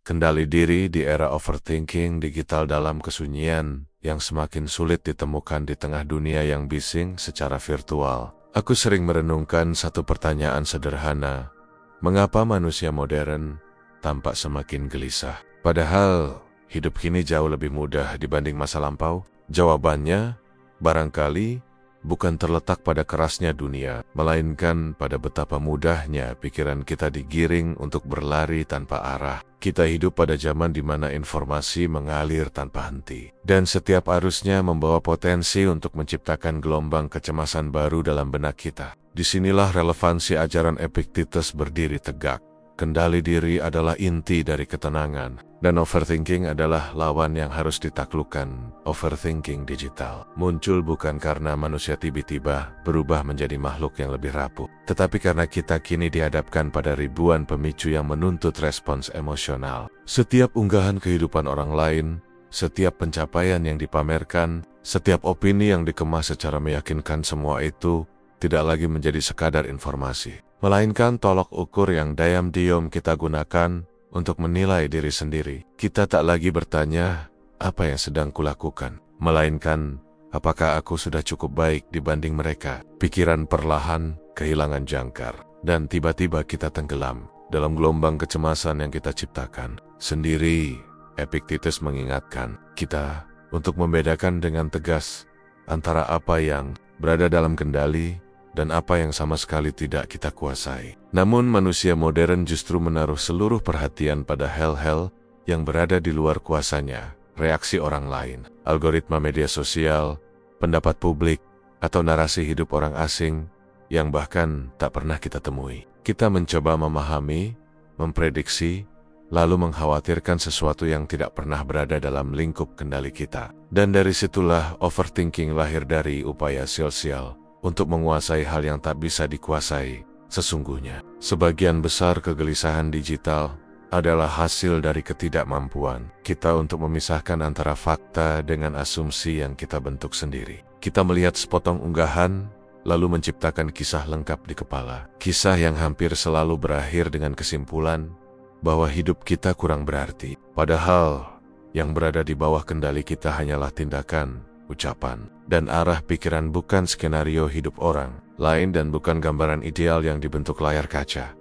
Kendali diri di era overthinking digital dalam kesunyian yang semakin sulit ditemukan di tengah dunia yang bising secara virtual. Aku sering merenungkan satu pertanyaan sederhana. Mengapa manusia modern tampak semakin gelisah? Padahal hidup kini jauh lebih mudah dibanding masa lampau. Jawabannya, barangkali bukan terletak pada kerasnya dunia, melainkan pada betapa mudahnya pikiran kita digiring untuk berlari tanpa arah. Kita hidup pada zaman di mana informasi mengalir tanpa henti, dan setiap arusnya membawa potensi untuk menciptakan gelombang kecemasan baru dalam benak kita. Disinilah relevansi ajaran Epictetus berdiri tegak. Kendali diri adalah inti dari ketenangan, dan overthinking adalah lawan yang harus ditaklukkan. Overthinking digital muncul bukan karena manusia tiba-tiba berubah menjadi makhluk yang lebih rapuh, tetapi karena kita kini dihadapkan pada ribuan pemicu yang menuntut respons emosional. Setiap unggahan kehidupan orang lain, setiap pencapaian yang dipamerkan, setiap opini yang dikemas secara meyakinkan, semua itu tidak lagi menjadi sekadar informasi, melainkan tolok ukur yang diam-diam kita gunakan untuk menilai diri sendiri. Kita tak lagi bertanya, apa yang sedang kulakukan? Melainkan, apakah aku sudah cukup baik dibanding mereka? Pikiran perlahan kehilangan jangkar, dan tiba-tiba kita tenggelam dalam gelombang kecemasan yang kita ciptakan sendiri. Epictetus mengingatkan kita untuk membedakan dengan tegas antara apa yang berada dalam kendali dan apa yang sama sekali tidak kita kuasai. Namun manusia modern justru menaruh seluruh perhatian pada hal-hal yang berada di luar kuasanya. Reaksi orang lain, algoritma media sosial, pendapat publik, atau narasi hidup orang asing yang bahkan tak pernah kita temui. Kita mencoba memahami, memprediksi, lalu mengkhawatirkan sesuatu yang tidak pernah berada dalam lingkup kendali kita. Dan dari situlah overthinking lahir, dari upaya sil-sil untuk menguasai hal yang tak bisa dikuasai. Sesungguhnya, sebagian besar kegelisahan digital adalah hasil dari ketidakmampuan kita untuk memisahkan antara fakta dengan asumsi yang kita bentuk sendiri. Kita melihat sepotong unggahan, lalu menciptakan kisah lengkap di kepala. Kisah yang hampir selalu berakhir dengan kesimpulan bahwa hidup kita kurang berarti. Padahal, yang berada di bawah kendali kita hanyalah tindakan, ucapan, dan arah pikiran, bukan skenario hidup orang lain dan bukan gambaran ideal yang dibentuk layar kaca.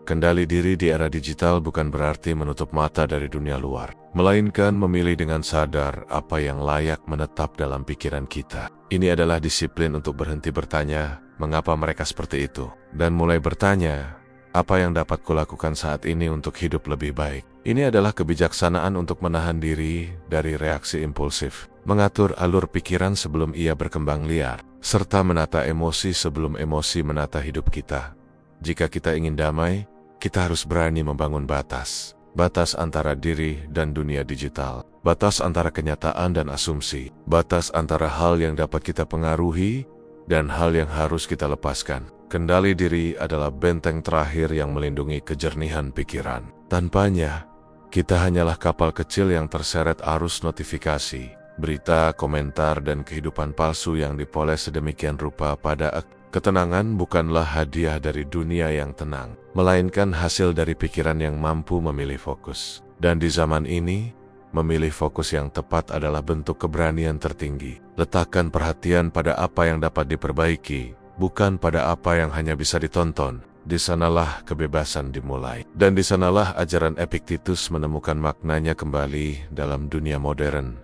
Kendali diri di era digital bukan berarti menutup mata dari dunia luar, melainkan memilih dengan sadar apa yang layak menetap dalam pikiran kita. Ini adalah disiplin untuk berhenti bertanya, mengapa mereka seperti itu? Dan mulai bertanya, apa yang dapat kulakukan saat ini untuk hidup lebih baik? Ini adalah kebijaksanaan untuk menahan diri dari reaksi impulsif, mengatur alur pikiran sebelum ia berkembang liar, serta menata emosi sebelum emosi menata hidup kita. Jika kita ingin damai, kita harus berani membangun batas. Batas antara diri dan dunia digital. Batas antara kenyataan dan asumsi. Batas antara hal yang dapat kita pengaruhi dan hal yang harus kita lepaskan. Kendali diri adalah benteng terakhir yang melindungi kejernihan pikiran. Tanpanya, kita hanyalah kapal kecil yang terseret arus notifikasi, berita, komentar, dan kehidupan palsu yang dipoles sedemikian rupa. Ketenangan bukanlah hadiah dari dunia yang tenang, melainkan hasil dari pikiran yang mampu memilih fokus. Dan di zaman ini, memilih fokus yang tepat adalah bentuk keberanian tertinggi. Letakkan perhatian pada apa yang dapat diperbaiki, bukan pada apa yang hanya bisa ditonton. Di sanalah kebebasan dimulai. Dan di sanalah ajaran Epictetus menemukan maknanya kembali dalam dunia modern.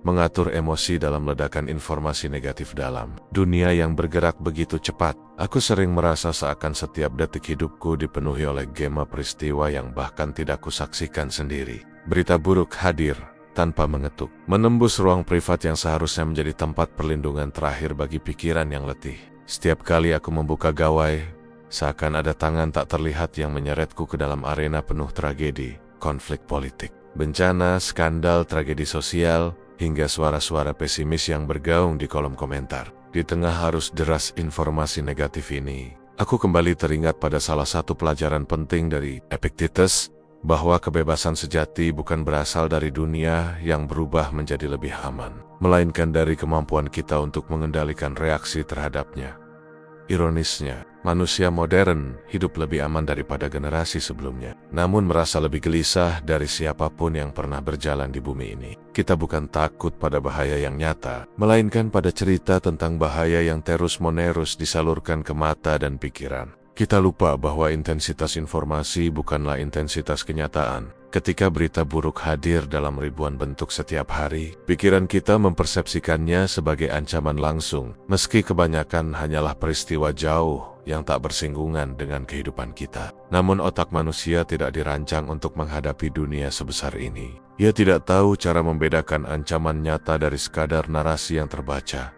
Mengatur emosi dalam ledakan informasi negatif dalam dunia yang bergerak begitu cepat. Aku sering merasa seakan setiap detik hidupku dipenuhi oleh gema peristiwa yang bahkan tidak kusaksikan sendiri. Berita buruk hadir tanpa mengetuk, menembus ruang privat yang seharusnya menjadi tempat perlindungan terakhir bagi pikiran yang letih. Setiap kali aku membuka gawai, seakan ada tangan tak terlihat yang menyeretku ke dalam arena penuh tragedi, konflik politik, bencana, skandal, tragedi sosial, hingga suara-suara pesimis yang bergaung di kolom komentar. Di tengah arus deras informasi negatif ini, aku kembali teringat pada salah satu pelajaran penting dari Epictetus, bahwa kebebasan sejati bukan berasal dari dunia yang berubah menjadi lebih aman, melainkan dari kemampuan kita untuk mengendalikan reaksi terhadapnya. Ironisnya, manusia modern hidup lebih aman daripada generasi sebelumnya, namun merasa lebih gelisah dari siapapun yang pernah berjalan di bumi ini. Kita bukan takut pada bahaya yang nyata, melainkan pada cerita tentang bahaya yang terus-menerus disalurkan ke mata dan pikiran. Kita lupa bahwa intensitas informasi bukanlah intensitas kenyataan. Ketika berita buruk hadir dalam ribuan bentuk setiap hari, pikiran kita mempersepsikannya sebagai ancaman langsung, meski kebanyakan hanyalah peristiwa jauh yang tak bersinggungan dengan kehidupan kita. Namun otak manusia tidak dirancang untuk menghadapi dunia sebesar ini. Ia tidak tahu cara membedakan ancaman nyata dari sekadar narasi yang terbaca.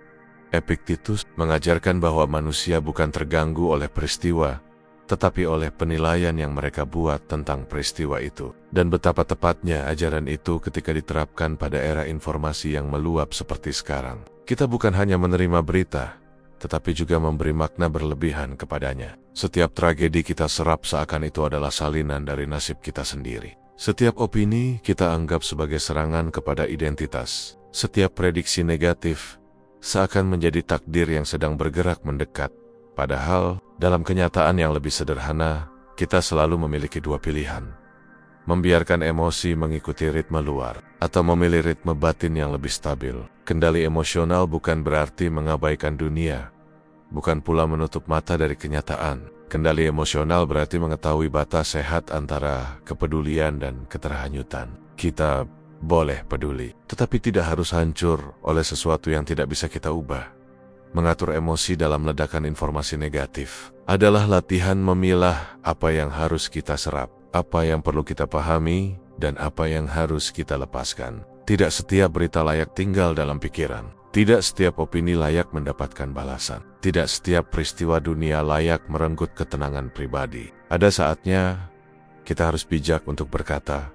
Epictetus mengajarkan bahwa manusia bukan terganggu oleh peristiwa, tetapi oleh penilaian yang mereka buat tentang peristiwa itu. Dan betapa tepatnya ajaran itu ketika diterapkan pada era informasi yang meluap seperti sekarang. Kita bukan hanya menerima berita, tetapi juga memberi makna berlebihan kepadanya. Setiap tragedi kita serap seakan itu adalah salinan dari nasib kita sendiri. Setiap opini kita anggap sebagai serangan kepada identitas. Setiap prediksi negatif seakan menjadi takdir yang sedang bergerak mendekat. Padahal, dalam kenyataan yang lebih sederhana, kita selalu memiliki dua pilihan. Membiarkan emosi mengikuti ritme luar, atau memilih ritme batin yang lebih stabil. Kendali emosional bukan berarti mengabaikan dunia, bukan pula menutup mata dari kenyataan. Kendali emosional berarti mengetahui batas sehat antara kepedulian dan keterhanyutan. Kita boleh peduli, tetapi tidak harus hancur oleh sesuatu yang tidak bisa kita ubah. Mengatur emosi dalam ledakan informasi negatif adalah latihan memilah apa yang harus kita serap, apa yang perlu kita pahami, dan apa yang harus kita lepaskan. Tidak setiap berita layak tinggal dalam pikiran. Tidak setiap opini layak mendapatkan balasan. Tidak setiap peristiwa dunia layak merenggut ketenangan pribadi. Ada saatnya kita harus bijak untuk berkata,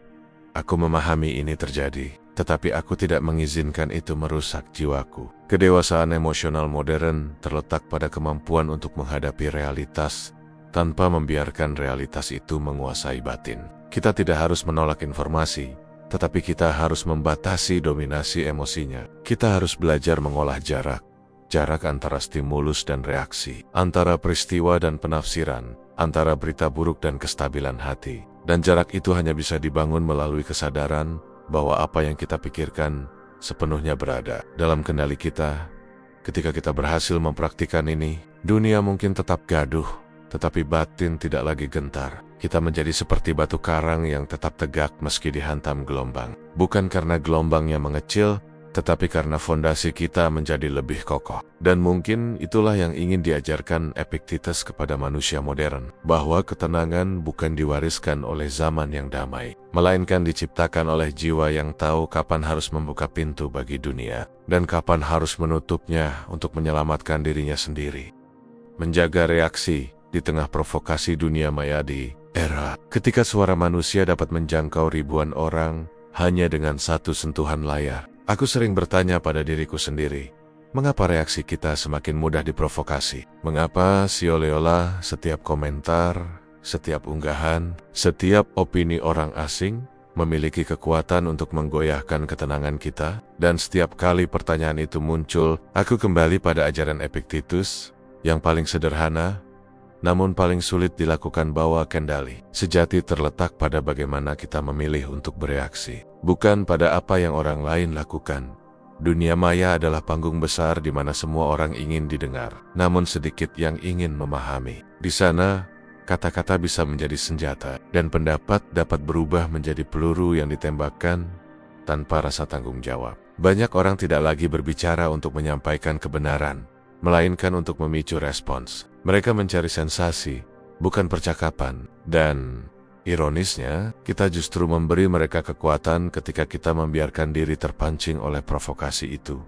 "Aku memahami ini terjadi, tetapi aku tidak mengizinkan itu merusak jiwaku." Kedewasaan emosional modern terletak pada kemampuan untuk menghadapi realitas tanpa membiarkan realitas itu menguasai batin. Kita tidak harus menolak informasi, tetapi kita harus membatasi dominasi emosinya. Kita harus belajar mengolah jarak antara stimulus dan reaksi, antara peristiwa dan penafsiran, antara berita buruk dan kestabilan hati. Dan jarak itu hanya bisa dibangun melalui kesadaran bahwa apa yang kita pikirkan sepenuhnya berada dalam kendali kita. Ketika kita berhasil mempraktikkan ini, dunia mungkin tetap gaduh, tetapi batin tidak lagi gentar. Kita menjadi seperti batu karang yang tetap tegak meski dihantam gelombang. Bukan karena gelombangnya mengecil, tetapi karena fondasi kita menjadi lebih kokoh. Dan mungkin itulah yang ingin diajarkan Epictetus kepada manusia modern, bahwa ketenangan bukan diwariskan oleh zaman yang damai, melainkan diciptakan oleh jiwa yang tahu kapan harus membuka pintu bagi dunia, dan kapan harus menutupnya untuk menyelamatkan dirinya sendiri. Menjaga reaksi di tengah provokasi dunia maya di era ketika suara manusia dapat menjangkau ribuan orang hanya dengan satu sentuhan layar. Aku sering bertanya pada diriku sendiri, mengapa reaksi kita semakin mudah diprovokasi? Mengapa seolah-olah setiap komentar, setiap unggahan, setiap opini orang asing memiliki kekuatan untuk menggoyahkan ketenangan kita? Dan setiap kali pertanyaan itu muncul, aku kembali pada ajaran Epictetus yang paling sederhana, namun paling sulit dilakukan bawa kendali. Sejati terletak pada bagaimana kita memilih untuk bereaksi, bukan pada apa yang orang lain lakukan. Dunia maya adalah panggung besar di mana semua orang ingin didengar, namun sedikit yang ingin memahami. Di sana, kata-kata bisa menjadi senjata, dan pendapat dapat berubah menjadi peluru yang ditembakkan tanpa rasa tanggung jawab. Banyak orang tidak lagi berbicara untuk menyampaikan kebenaran, melainkan untuk memicu respons. Mereka mencari sensasi, bukan percakapan. Dan ironisnya, kita justru memberi mereka kekuatan ketika kita membiarkan diri terpancing oleh provokasi itu.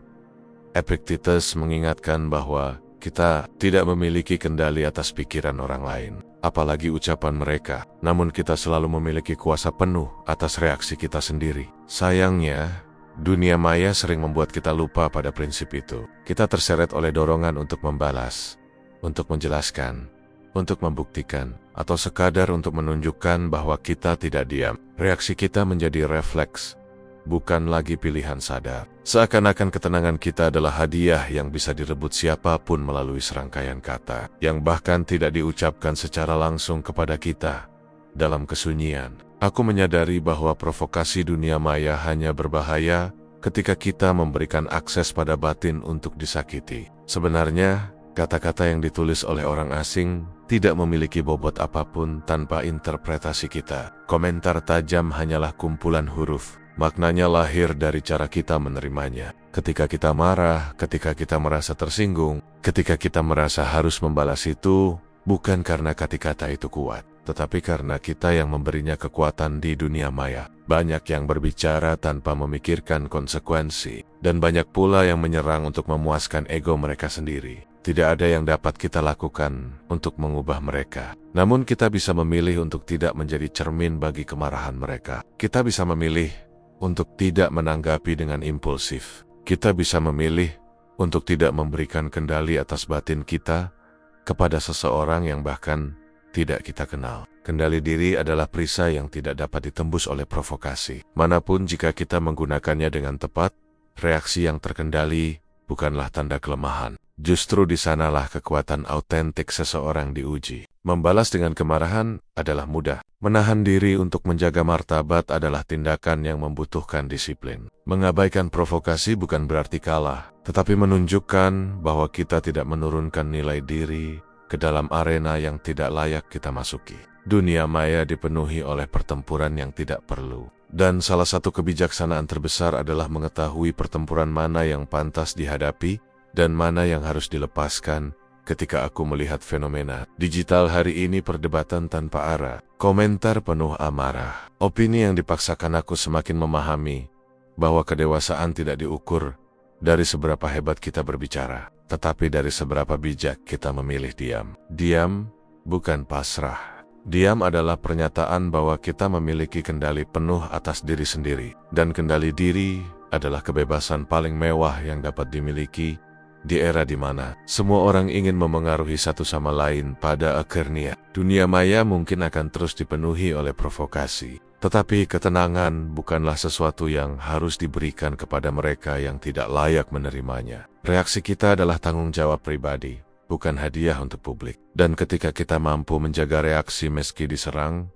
Epictetus mengingatkan bahwa kita tidak memiliki kendali atas pikiran orang lain, apalagi ucapan mereka. Namun kita selalu memiliki kuasa penuh atas reaksi kita sendiri. Sayangnya, dunia maya sering membuat kita lupa pada prinsip itu. Kita terseret oleh dorongan untuk membalas, untuk menjelaskan, untuk membuktikan, atau sekadar untuk menunjukkan bahwa kita tidak diam. Reaksi kita menjadi refleks, bukan lagi pilihan sadar. Seakan-akan ketenangan kita adalah hadiah yang bisa direbut siapapun melalui serangkaian kata, yang bahkan tidak diucapkan secara langsung kepada kita. Dalam kesunyian, aku menyadari bahwa provokasi dunia maya hanya berbahaya ketika kita memberikan akses pada batin untuk disakiti. Sebenarnya, kata-kata yang ditulis oleh orang asing tidak memiliki bobot apapun tanpa interpretasi kita. Komentar tajam hanyalah kumpulan huruf. Maknanya lahir dari cara kita menerimanya. Ketika kita marah, ketika kita merasa tersinggung, ketika kita merasa harus membalas itu, bukan karena kata-kata itu kuat, tetapi karena kita yang memberinya kekuatan di dunia maya. Banyak yang berbicara tanpa memikirkan konsekuensi, dan banyak pula yang menyerang untuk memuaskan ego mereka sendiri. Tidak ada yang dapat kita lakukan untuk mengubah mereka. Namun kita bisa memilih untuk tidak menjadi cermin bagi kemarahan mereka. Kita bisa memilih untuk tidak menanggapi dengan impulsif. Kita bisa memilih untuk tidak memberikan kendali atas batin kita kepada seseorang yang bahkan tidak kita kenal. Kendali diri adalah perisai yang tidak dapat ditembus oleh provokasi. Manapun jika kita menggunakannya dengan tepat, reaksi yang terkendali bukanlah tanda kelemahan. Justru di sanalah kekuatan autentik seseorang diuji. Membalas dengan kemarahan adalah mudah. Menahan diri untuk menjaga martabat adalah tindakan yang membutuhkan disiplin. Mengabaikan provokasi bukan berarti kalah, tetapi menunjukkan bahwa kita tidak menurunkan nilai diri ke dalam arena yang tidak layak kita masuki. Dunia maya dipenuhi oleh pertempuran yang tidak perlu. Dan salah satu kebijaksanaan terbesar adalah mengetahui pertempuran mana yang pantas dihadapi dan mana yang harus dilepaskan. Ketika aku melihat fenomena digital hari ini, perdebatan tanpa arah, komentar penuh amarah, opini yang dipaksakan, aku semakin memahami bahwa kedewasaan tidak diukur dari seberapa hebat kita berbicara, tetapi dari seberapa bijak kita memilih diam. Diam bukan pasrah. Diam adalah pernyataan bahwa kita memiliki kendali penuh atas diri sendiri, dan kendali diri adalah kebebasan paling mewah yang dapat dimiliki di era di mana semua orang ingin memengaruhi satu sama lain. Pada akhirnya, dunia maya mungkin akan terus dipenuhi oleh provokasi, tetapi ketenangan bukanlah sesuatu yang harus diberikan kepada mereka yang tidak layak menerimanya. Reaksi kita adalah tanggung jawab pribadi, bukan hadiah untuk publik. Dan ketika kita mampu menjaga reaksi meski diserang,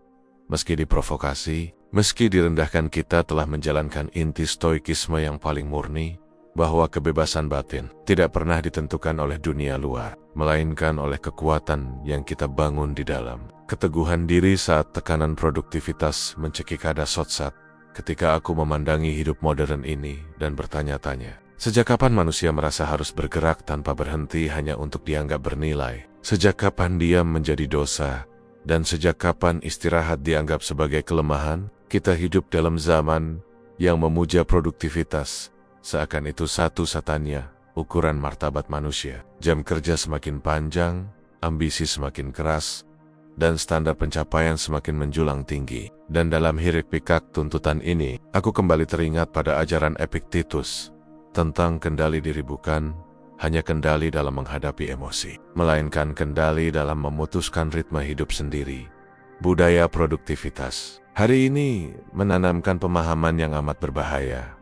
meski diprovokasi, meski direndahkan, kita telah menjalankan inti stoikisme yang paling murni, bahwa kebebasan batin tidak pernah ditentukan oleh dunia luar, melainkan oleh kekuatan yang kita bangun di dalam. Keteguhan diri saat tekanan produktivitas mencekik ada sotsat. Ketika aku memandangi hidup modern ini dan bertanya-tanya, sejak kapan manusia merasa harus bergerak tanpa berhenti hanya untuk dianggap bernilai? Sejak kapan diam menjadi dosa? Dan sejak kapan istirahat dianggap sebagai kelemahan? Kita hidup dalam zaman yang memuja produktivitas, seakan itu satu-satunya ukuran martabat manusia. Jam kerja semakin panjang, ambisi semakin keras, dan standar pencapaian semakin menjulang tinggi. Dan dalam hiruk-pikuk tuntutan ini, aku kembali teringat pada ajaran Epictetus tentang kendali diri, bukan hanya kendali dalam menghadapi emosi, melainkan kendali dalam memutuskan ritme hidup sendiri. Budaya produktivitas hari ini menanamkan pemahaman yang amat berbahaya,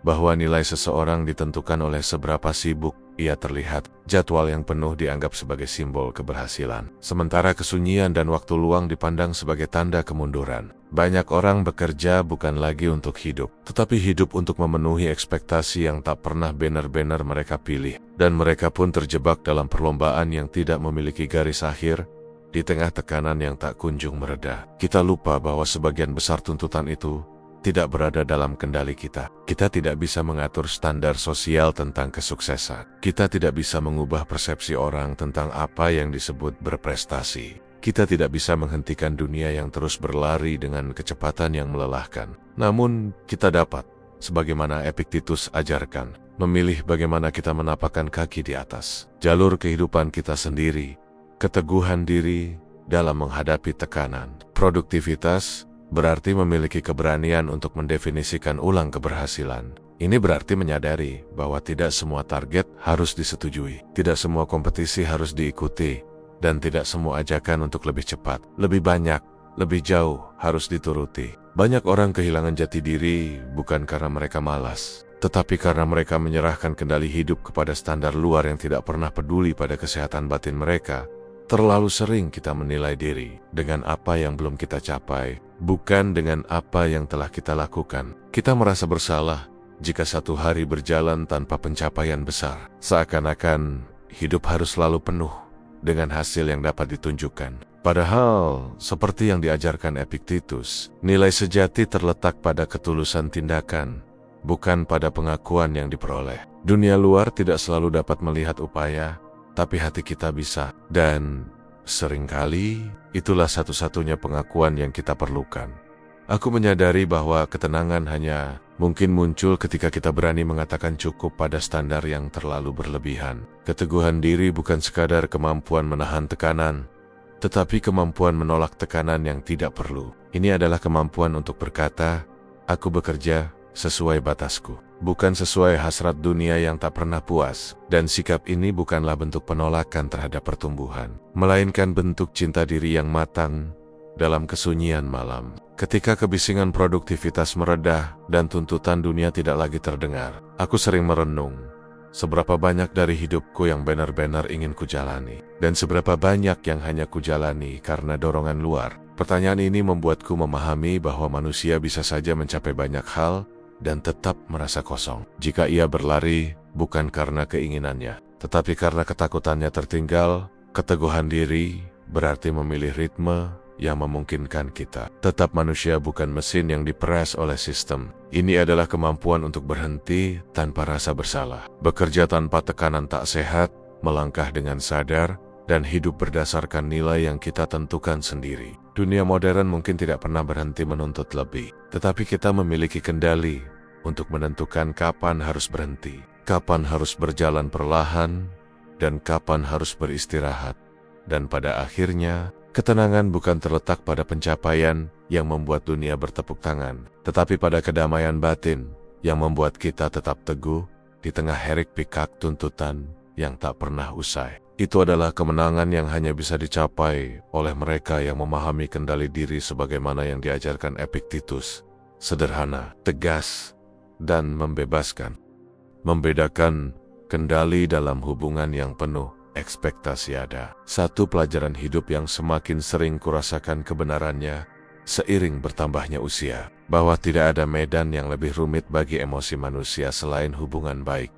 bahwa nilai seseorang ditentukan oleh seberapa sibuk ia terlihat. Jadwal yang penuh dianggap sebagai simbol keberhasilan, sementara kesunyian dan waktu luang dipandang sebagai tanda kemunduran. Banyak orang bekerja bukan lagi untuk hidup, tetapi hidup untuk memenuhi ekspektasi yang tak pernah benar-benar mereka pilih. Dan mereka pun terjebak dalam perlombaan yang tidak memiliki garis akhir, di tengah tekanan yang tak kunjung mereda. Kita lupa bahwa sebagian besar tuntutan itu tidak berada dalam kendali kita. Kita tidak bisa mengatur standar sosial tentang kesuksesan. Kita tidak bisa mengubah persepsi orang tentang apa yang disebut berprestasi. Kita tidak bisa menghentikan dunia yang terus berlari dengan kecepatan yang melelahkan. Namun, kita dapat, sebagaimana Epictetus ajarkan, memilih bagaimana kita menapakkan kaki di atas jalur kehidupan kita sendiri. Keteguhan diri dalam menghadapi tekanan. Produktivitas berarti memiliki keberanian untuk mendefinisikan ulang keberhasilan. Ini berarti menyadari bahwa tidak semua target harus disetujui, tidak semua kompetisi harus diikuti, dan tidak semua ajakan untuk lebih cepat, lebih banyak, lebih jauh harus dituruti. Banyak orang kehilangan jati diri bukan karena mereka malas, tetapi karena mereka menyerahkan kendali hidup kepada standar luar yang tidak pernah peduli pada kesehatan batin mereka. Terlalu sering kita menilai diri dengan apa yang belum kita capai, bukan dengan apa yang telah kita lakukan. Kita merasa bersalah jika satu hari berjalan tanpa pencapaian besar, seakan-akan hidup harus selalu penuh dengan hasil yang dapat ditunjukkan. Padahal, seperti yang diajarkan Epictetus, nilai sejati terletak pada ketulusan tindakan, bukan pada pengakuan yang diperoleh. Dunia luar tidak selalu dapat melihat upaya, tapi hati kita bisa. Dan seringkali, itulah satu-satunya pengakuan yang kita perlukan. Aku menyadari bahwa ketenangan hanya mungkin muncul ketika kita berani mengatakan cukup pada standar yang terlalu berlebihan. Keteguhan diri bukan sekadar kemampuan menahan tekanan, tetapi kemampuan menolak tekanan yang tidak perlu. Ini adalah kemampuan untuk berkata, aku bekerja sesuai batasku, bukan sesuai hasrat dunia yang tak pernah puas. Dan sikap ini bukanlah bentuk penolakan terhadap pertumbuhan, melainkan bentuk cinta diri yang matang dalam kesunyian malam. Ketika kebisingan produktivitas meredah dan tuntutan dunia tidak lagi terdengar, aku sering merenung, seberapa banyak dari hidupku yang benar-benar ingin kujalani, dan seberapa banyak yang hanya kujalani karena dorongan luar. Pertanyaan ini membuatku memahami bahwa manusia bisa saja mencapai banyak hal dan tetap merasa kosong jika ia berlari bukan karena keinginannya, tetapi karena ketakutannya tertinggal. Keteguhan diri berarti memilih ritme yang memungkinkan kita tetap manusia, bukan mesin yang diperas oleh sistem. Ini adalah kemampuan untuk berhenti tanpa rasa bersalah, bekerja tanpa tekanan tak sehat, melangkah dengan sadar, dan hidup berdasarkan nilai yang kita tentukan sendiri. Dunia modern mungkin tidak pernah berhenti menuntut lebih, tetapi kita memiliki kendali untuk menentukan kapan harus berhenti, kapan harus berjalan perlahan, dan kapan harus beristirahat. Dan pada akhirnya, ketenangan bukan terletak pada pencapaian yang membuat dunia bertepuk tangan, tetapi pada kedamaian batin yang membuat kita tetap teguh di tengah hiruk-pikuk tuntutan yang tak pernah usai. Itu adalah kemenangan yang hanya bisa dicapai oleh mereka yang memahami kendali diri sebagaimana yang diajarkan Epictetus. Sederhana, tegas, dan membebaskan. Membedakan kendali dalam hubungan yang penuh ekspektasi ada. Satu pelajaran hidup yang semakin sering kurasakan kebenarannya seiring bertambahnya usia, bahwa tidak ada medan yang lebih rumit bagi emosi manusia selain hubungan baik,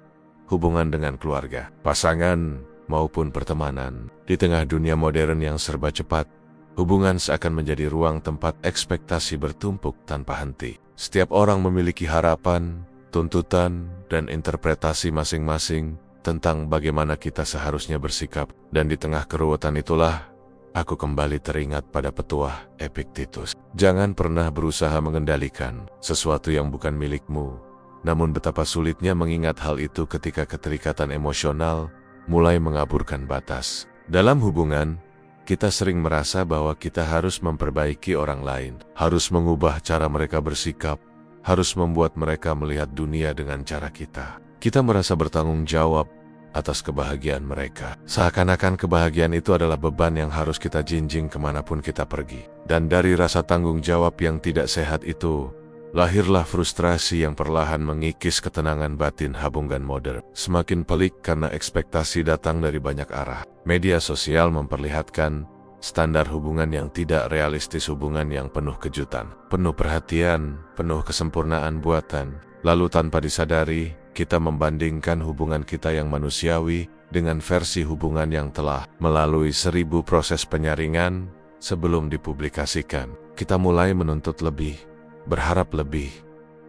hubungan dengan keluarga, pasangan, maupun pertemanan. Di tengah dunia modern yang serba cepat, hubungan seakan menjadi ruang tempat ekspektasi bertumpuk tanpa henti. Setiap orang memiliki harapan, tuntutan, dan interpretasi masing-masing tentang bagaimana kita seharusnya bersikap. Dan di tengah keruwetan itulah, aku kembali teringat pada petuah Epictetus. Jangan pernah berusaha mengendalikan sesuatu yang bukan milikmu. Namun betapa sulitnya mengingat hal itu ketika keterikatan emosional mulai mengaburkan batas. Dalam hubungan, kita sering merasa bahwa kita harus memperbaiki orang lain, harus mengubah cara mereka bersikap, harus membuat mereka melihat dunia dengan cara kita. Kita merasa bertanggung jawab atas kebahagiaan mereka, seakan-akan kebahagiaan itu adalah beban yang harus kita jinjing kemanapun kita pergi. Dan dari rasa tanggung jawab yang tidak sehat itu, lahirlah frustrasi yang perlahan mengikis ketenangan batin hubungan modern. Semakin pelik karena ekspektasi datang dari banyak arah. Media sosial memperlihatkan standar hubungan yang tidak realistis, hubungan yang penuh kejutan, penuh perhatian, penuh kesempurnaan buatan. Lalu tanpa disadari, kita membandingkan hubungan kita yang manusiawi dengan versi hubungan yang telah melalui 1000 proses penyaringan sebelum dipublikasikan. Kita mulai menuntut lebih, berharap lebih,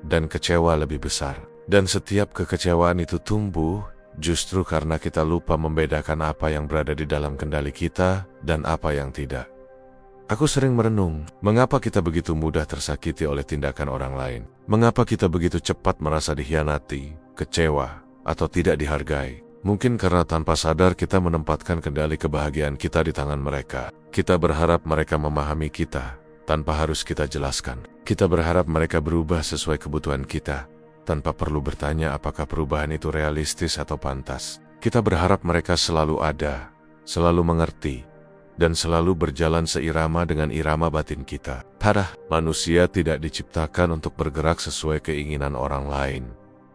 dan kecewa lebih besar. Dan setiap kekecewaan itu tumbuh justru karena kita lupa membedakan apa yang berada di dalam kendali kita dan apa yang tidak. Aku sering merenung, mengapa kita begitu mudah tersakiti oleh tindakan orang lain? Mengapa kita begitu cepat merasa dikhianati, kecewa, atau tidak dihargai? Mungkin karena tanpa sadar kita menempatkan kendali kebahagiaan kita di tangan mereka. Kita berharap mereka memahami kita tanpa harus kita jelaskan. Kita berharap mereka berubah sesuai kebutuhan kita, tanpa perlu bertanya apakah perubahan itu realistis atau pantas. Kita berharap mereka selalu ada, selalu mengerti, dan selalu berjalan seirama dengan irama batin kita. Manusia tidak diciptakan untuk bergerak sesuai keinginan orang lain.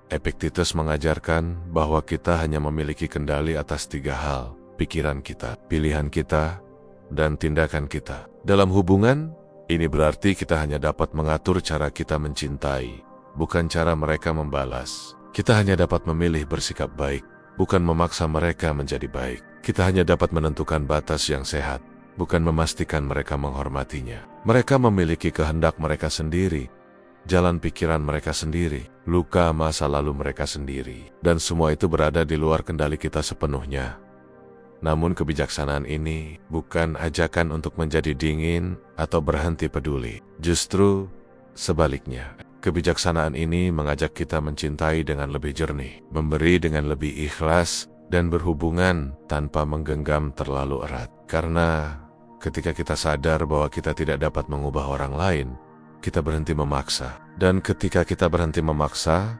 Epictetus mengajarkan bahwa kita hanya memiliki kendali atas 3 hal: pikiran kita, pilihan kita, dan tindakan kita. Dalam hubungan, ini berarti kita hanya dapat mengatur cara kita mencintai, bukan cara mereka membalas. Kita hanya dapat memilih bersikap baik, bukan memaksa mereka menjadi baik. Kita hanya dapat menentukan batas yang sehat, bukan memastikan mereka menghormatinya. Mereka memiliki kehendak mereka sendiri, jalan pikiran mereka sendiri, luka masa lalu mereka sendiri, dan semua itu berada di luar kendali kita sepenuhnya. Namun kebijaksanaan ini bukan ajakan untuk menjadi dingin atau berhenti peduli. Justru sebaliknya, kebijaksanaan ini mengajak kita mencintai dengan lebih jernih, memberi dengan lebih ikhlas, dan berhubungan tanpa menggenggam terlalu erat. Karena ketika kita sadar bahwa kita tidak dapat mengubah orang lain, kita berhenti memaksa. Dan ketika kita berhenti memaksa,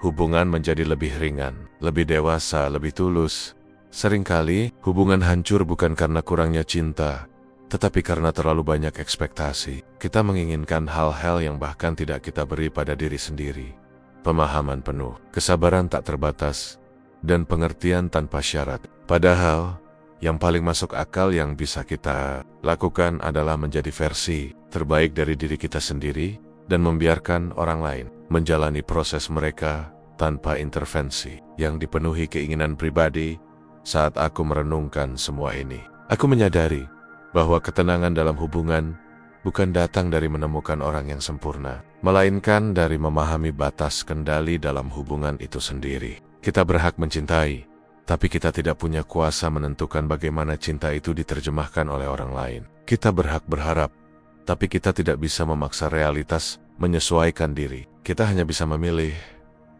hubungan menjadi lebih ringan, lebih dewasa, lebih tulus. Seringkali hubungan hancur bukan karena kurangnya cinta, tetapi karena terlalu banyak ekspektasi. Kita menginginkan hal-hal yang bahkan tidak kita beri pada diri sendiri. Pemahaman penuh, kesabaran tak terbatas, dan pengertian tanpa syarat. Padahal, yang paling masuk akal yang bisa kita lakukan adalah menjadi versi terbaik dari diri kita sendiri dan membiarkan orang lain menjalani proses mereka tanpa intervensi. Yang dipenuhi keinginan pribadi. Saat aku merenungkan semua ini, aku menyadari bahwa ketenangan dalam hubungan bukan datang dari menemukan orang yang sempurna, melainkan dari memahami batas kendali dalam hubungan itu sendiri. Kita berhak mencintai, tapi kita tidak punya kuasa menentukan bagaimana cinta itu diterjemahkan oleh orang lain. Kita berhak berharap, tapi kita tidak bisa memaksa realitas menyesuaikan diri. Kita hanya bisa memilih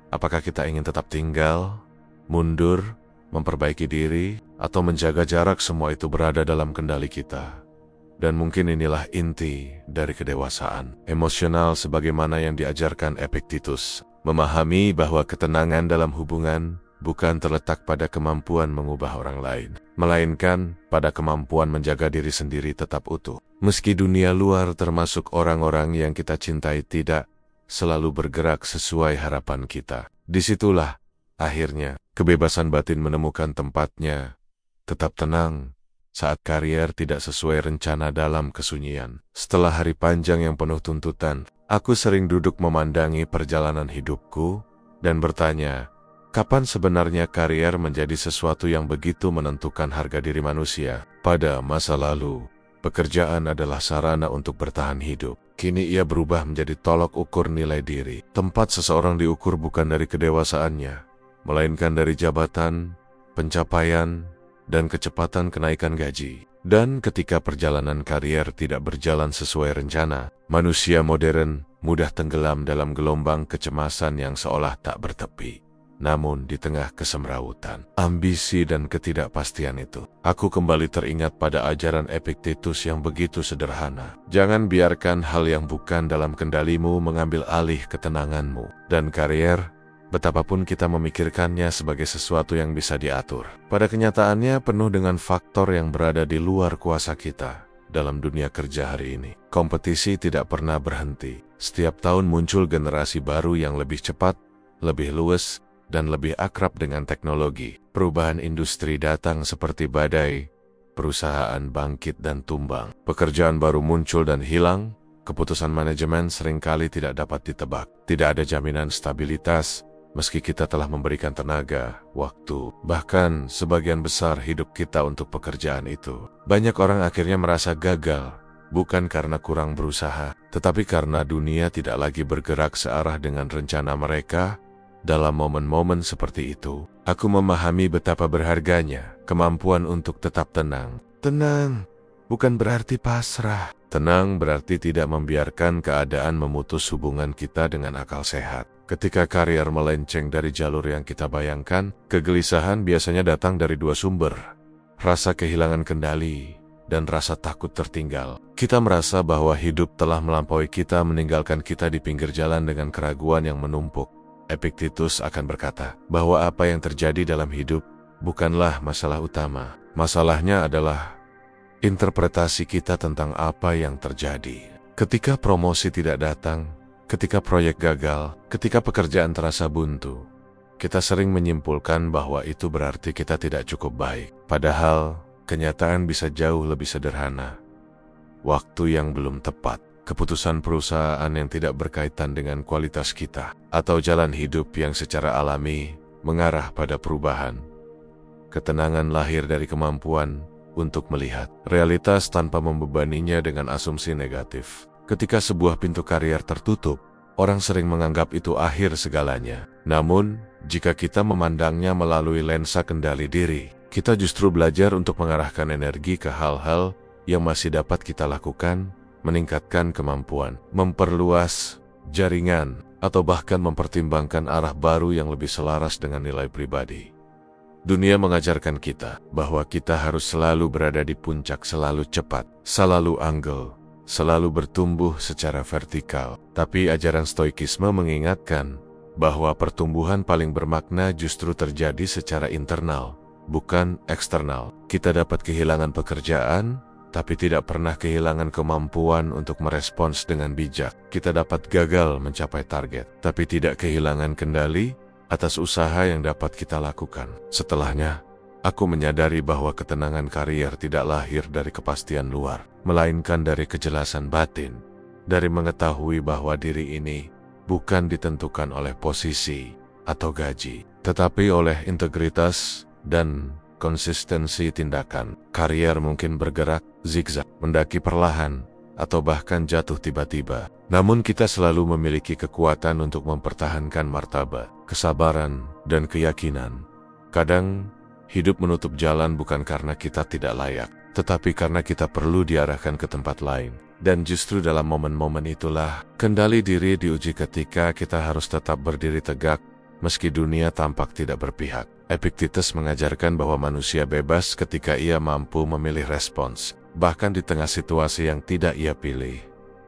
apakah kita ingin tetap tinggal, mundur, memperbaiki diri, atau menjaga jarak. Semua itu berada dalam kendali kita. Dan mungkin inilah inti dari kedewasaan emosional sebagaimana yang diajarkan Epictetus. Memahami bahwa ketenangan dalam hubungan bukan terletak pada kemampuan mengubah orang lain, melainkan pada kemampuan menjaga diri sendiri tetap utuh. Meski dunia luar termasuk orang-orang yang kita cintai tidak selalu bergerak sesuai harapan kita. Disitulah akhirnya kebebasan batin menemukan tempatnya. Tetap tenang saat karier tidak sesuai rencana dalam kesunyian. Setelah hari panjang yang penuh tuntutan, aku sering duduk memandangi perjalanan hidupku dan bertanya, kapan sebenarnya karier menjadi sesuatu yang begitu menentukan harga diri manusia? Pada masa lalu, pekerjaan adalah sarana untuk bertahan hidup. Kini ia berubah menjadi tolok ukur nilai diri. Tempat seseorang diukur bukan dari kedewasaannya, melainkan dari jabatan, pencapaian, dan kecepatan kenaikan gaji. Dan ketika perjalanan karier tidak berjalan sesuai rencana, manusia modern mudah tenggelam dalam gelombang kecemasan yang seolah tak bertepi. Namun di tengah kesemrawutan, ambisi dan ketidakpastian itu, aku kembali teringat pada ajaran Epictetus yang begitu sederhana. Jangan biarkan hal yang bukan dalam kendalimu mengambil alih ketenanganmu. Dan karier, betapapun kita memikirkannya sebagai sesuatu yang bisa diatur, pada kenyataannya penuh dengan faktor yang berada di luar kuasa kita. Dalam dunia kerja hari ini, kompetisi tidak pernah berhenti. Setiap tahun muncul generasi baru yang lebih cepat, lebih luwes, dan lebih akrab dengan teknologi. Perubahan industri datang seperti badai, perusahaan bangkit dan tumbang. Pekerjaan baru muncul dan hilang, keputusan manajemen seringkali tidak dapat ditebak. Tidak ada jaminan stabilitas, meski kita telah memberikan tenaga, waktu, bahkan sebagian besar hidup kita untuk pekerjaan itu. Banyak orang akhirnya merasa gagal, bukan karena kurang berusaha, tetapi karena dunia tidak lagi bergerak searah dengan rencana mereka. Dalam momen-momen seperti itu, aku memahami betapa berharganya kemampuan untuk tetap tenang. Tenang bukan berarti pasrah. Tenang berarti tidak membiarkan keadaan memutus hubungan kita dengan akal sehat. Ketika karier melenceng dari jalur yang kita bayangkan, kegelisahan biasanya datang dari 2 sumber. Rasa kehilangan kendali dan rasa takut tertinggal. Kita merasa bahwa hidup telah melampaui kita, meninggalkan kita di pinggir jalan dengan keraguan yang menumpuk. Epictetus akan berkata bahwa apa yang terjadi dalam hidup bukanlah masalah utama. Masalahnya adalah interpretasi kita tentang apa yang terjadi. Ketika promosi tidak datang, ketika proyek gagal, ketika pekerjaan terasa buntu, kita sering menyimpulkan bahwa itu berarti kita tidak cukup baik. Padahal, kenyataan bisa jauh lebih sederhana. Waktu yang belum tepat, keputusan perusahaan yang tidak berkaitan dengan kualitas kita, atau jalan hidup yang secara alami mengarah pada perubahan. Ketenangan lahir dari kemampuan untuk melihat realitas tanpa membebaninya dengan asumsi negatif. Ketika sebuah pintu karier tertutup, orang sering menganggap itu akhir segalanya. Namun, jika kita memandangnya melalui lensa kendali diri, kita justru belajar untuk mengarahkan energi ke hal-hal yang masih dapat kita lakukan, meningkatkan kemampuan, memperluas jaringan, atau bahkan mempertimbangkan arah baru yang lebih selaras dengan nilai pribadi. Dunia mengajarkan kita bahwa kita harus selalu berada di puncak, selalu cepat, selalu anggun, selalu bertumbuh secara vertikal. Tapi ajaran stoikisme mengingatkan bahwa pertumbuhan paling bermakna justru terjadi secara internal, bukan eksternal. Kita dapat kehilangan pekerjaan, tapi tidak pernah kehilangan kemampuan untuk merespons dengan bijak. Kita dapat gagal mencapai target, tapi tidak kehilangan kendali atas usaha yang dapat kita lakukan. Setelahnya, aku menyadari bahwa ketenangan karier tidak lahir dari kepastian luar, melainkan dari kejelasan batin, dari mengetahui bahwa diri ini bukan ditentukan oleh posisi atau gaji, tetapi oleh integritas dan konsistensi tindakan. Karier mungkin bergerak zigzag, mendaki perlahan, atau bahkan jatuh tiba-tiba. Namun kita selalu memiliki kekuatan untuk mempertahankan martabat, kesabaran, dan keyakinan. Kadang, hidup menutup jalan bukan karena kita tidak layak, tetapi karena kita perlu diarahkan ke tempat lain. Dan justru dalam momen-momen itulah, kendali diri diuji ketika kita harus tetap berdiri tegak, meski dunia tampak tidak berpihak. Epictetus mengajarkan bahwa manusia bebas ketika ia mampu memilih respons, bahkan di tengah situasi yang tidak ia pilih.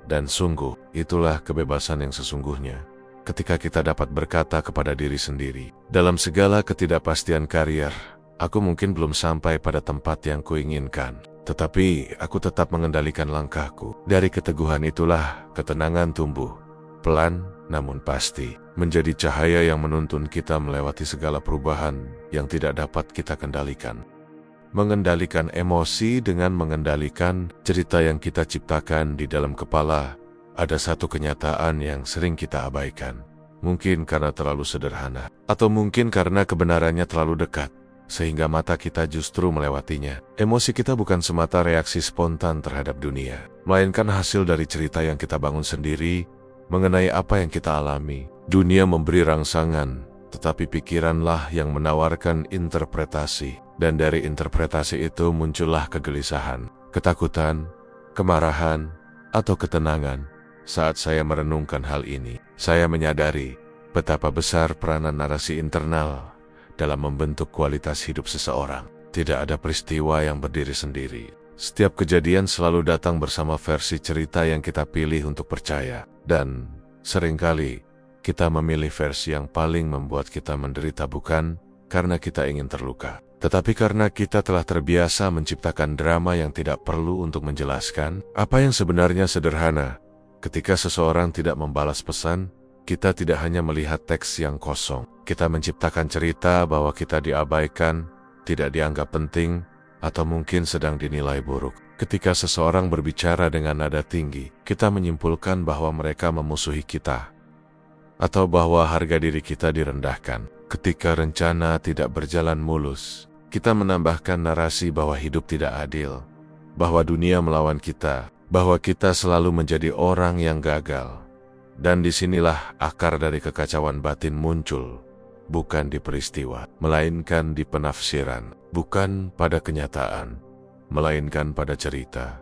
Dan sungguh, itulah kebebasan yang sesungguhnya. Ketika kita dapat berkata kepada diri sendiri, dalam segala ketidakpastian karier, aku mungkin belum sampai pada tempat yang kuinginkan, tetapi aku tetap mengendalikan langkahku. Dari keteguhan itulah ketenangan tumbuh, pelan namun pasti, menjadi cahaya yang menuntun kita melewati segala perubahan yang tidak dapat kita kendalikan. Mengendalikan emosi dengan mengendalikan cerita yang kita ciptakan di dalam kepala, ada satu kenyataan yang sering kita abaikan. Mungkin karena terlalu sederhana, atau mungkin karena kebenarannya terlalu dekat, sehingga mata kita justru melewatinya. Emosi kita bukan semata reaksi spontan terhadap dunia, melainkan hasil dari cerita yang kita bangun sendiri mengenai apa yang kita alami. Dunia memberi rangsangan, tetapi pikiranlah yang menawarkan interpretasi. Dan dari interpretasi itu muncullah kegelisahan, ketakutan, kemarahan, atau ketenangan. Saat saya merenungkan hal ini, saya menyadari betapa besar peranan narasi internal dalam membentuk kualitas hidup seseorang. Tidak ada peristiwa yang berdiri sendiri. Setiap kejadian selalu datang bersama versi cerita yang kita pilih untuk percaya. Dan seringkali kita memilih versi yang paling membuat kita menderita bukan karena kita ingin terluka, tetapi karena kita telah terbiasa menciptakan drama yang tidak perlu untuk menjelaskan apa yang sebenarnya sederhana. Ketika seseorang tidak membalas pesan, kita tidak hanya melihat teks yang kosong. Kita menciptakan cerita bahwa kita diabaikan, tidak dianggap penting, atau mungkin sedang dinilai buruk. Ketika seseorang berbicara dengan nada tinggi, kita menyimpulkan bahwa mereka memusuhi kita, atau bahwa harga diri kita direndahkan. Ketika rencana tidak berjalan mulus, kita menambahkan narasi bahwa hidup tidak adil, bahwa dunia melawan kita, bahwa kita selalu menjadi orang yang gagal. Dan disinilah akar dari kekacauan batin muncul, bukan di peristiwa, melainkan di penafsiran, bukan pada kenyataan, melainkan pada cerita.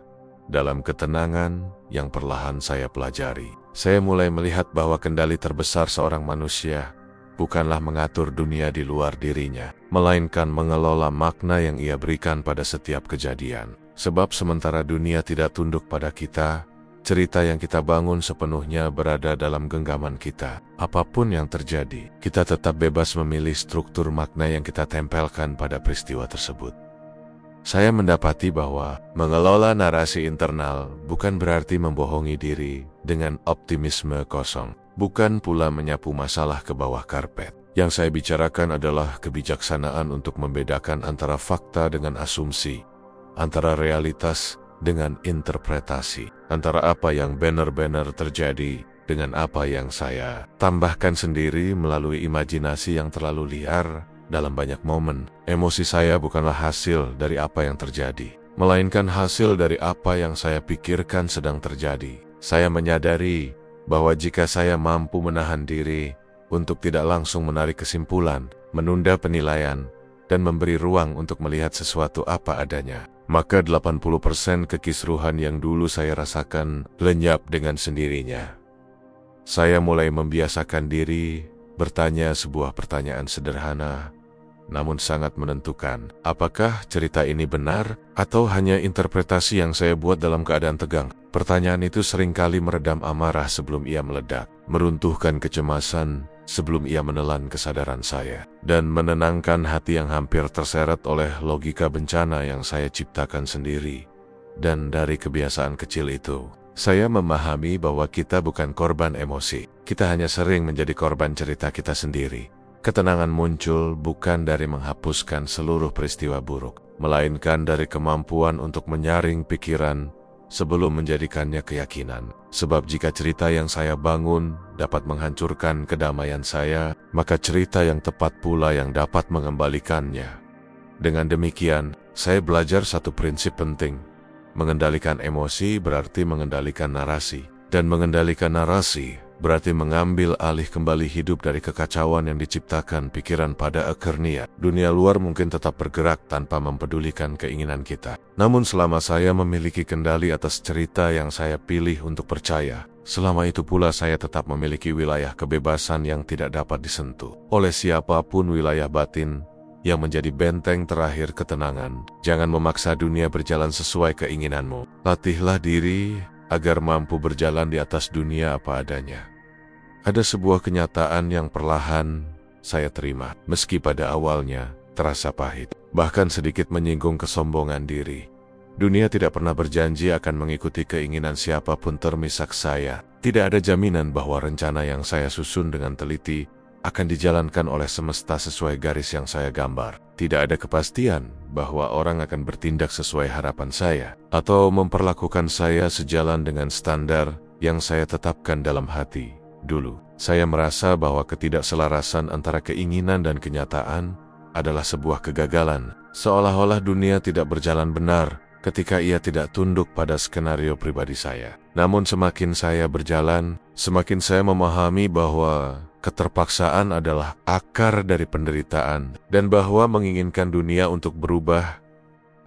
Dalam ketenangan yang perlahan saya pelajari, saya mulai melihat bahwa kendali terbesar seorang manusia bukanlah mengatur dunia di luar dirinya, melainkan mengelola makna yang ia berikan pada setiap kejadian. Sebab sementara dunia tidak tunduk pada kita, cerita yang kita bangun sepenuhnya berada dalam genggaman kita. Apapun yang terjadi, kita tetap bebas memilih struktur makna yang kita tempelkan pada peristiwa tersebut. saya mendapati bahwa mengelola narasi internal bukan berarti membohongi diri dengan optimisme kosong. Bukan pula menyapu masalah ke bawah karpet. Yang saya bicarakan adalah kebijaksanaan untuk membedakan antara fakta dengan asumsi, antara realitas dengan interpretasi, antara apa yang benar-benar terjadi dengan apa yang saya tambahkan sendiri melalui imajinasi yang terlalu liar. Dalam banyak momen, emosi saya bukanlah hasil dari apa yang terjadi, melainkan hasil dari apa yang saya pikirkan sedang terjadi. Saya menyadari bahwa jika saya mampu menahan diri untuk tidak langsung menarik kesimpulan, menunda penilaian, dan memberi ruang untuk melihat sesuatu apa adanya, maka 80% kekisruhan yang dulu saya rasakan lenyap dengan sendirinya. Saya mulai membiasakan diri bertanya sebuah pertanyaan sederhana, namun sangat menentukan. Apakah cerita ini benar atau hanya interpretasi yang saya buat dalam keadaan tegang? Pertanyaan itu seringkali meredam amarah sebelum ia meledak, meruntuhkan kecemasan sebelum ia menelan kesadaran saya, dan menenangkan hati yang hampir terseret oleh logika bencana yang saya ciptakan sendiri. Dan dari kebiasaan kecil itu, saya memahami bahwa kita bukan korban emosi. Kita hanya sering menjadi korban cerita kita sendiri. Ketenangan muncul bukan dari menghapuskan seluruh peristiwa buruk, melainkan dari kemampuan untuk menyaring pikiran sebelum menjadikannya keyakinan. Sebab jika cerita yang saya bangun dapat menghancurkan kedamaian saya, maka cerita yang tepat pula yang dapat mengembalikannya. Dengan demikian, saya belajar satu prinsip penting. Mengendalikan emosi berarti mengendalikan narasi, dan mengendalikan narasi berarti mengambil alih kembali hidup dari kekacauan yang diciptakan pikiran pada akhirnya. Dunia luar mungkin tetap bergerak tanpa mempedulikan keinginan kita. Namun selama saya memiliki kendali atas cerita yang saya pilih untuk percaya, selama itu pula saya tetap memiliki wilayah kebebasan yang tidak dapat disentuh oleh siapapun. Wilayah batin yang menjadi benteng terakhir ketenangan. Jangan memaksa dunia berjalan sesuai keinginanmu. Latihlah diri agar mampu berjalan di atas dunia apa adanya. Ada sebuah kenyataan yang perlahan saya terima, meski pada awalnya terasa pahit, bahkan sedikit menyinggung kesombongan diri. Dunia tidak pernah berjanji akan mengikuti keinginan siapapun termisak saya. Tidak ada jaminan bahwa rencana yang saya susun dengan teliti akan dijalankan oleh semesta sesuai garis yang saya gambar. Tidak ada kepastian bahwa orang akan bertindak sesuai harapan saya, atau memperlakukan saya sejalan dengan standar yang saya tetapkan dalam hati. Dulu, saya merasa bahwa ketidakselarasan antara keinginan dan kenyataan adalah sebuah kegagalan, seolah-olah dunia tidak berjalan benar ketika ia tidak tunduk pada skenario pribadi saya. Namun semakin saya berjalan, semakin saya memahami bahwa keterpaksaan adalah akar dari penderitaan, dan bahwa menginginkan dunia untuk berubah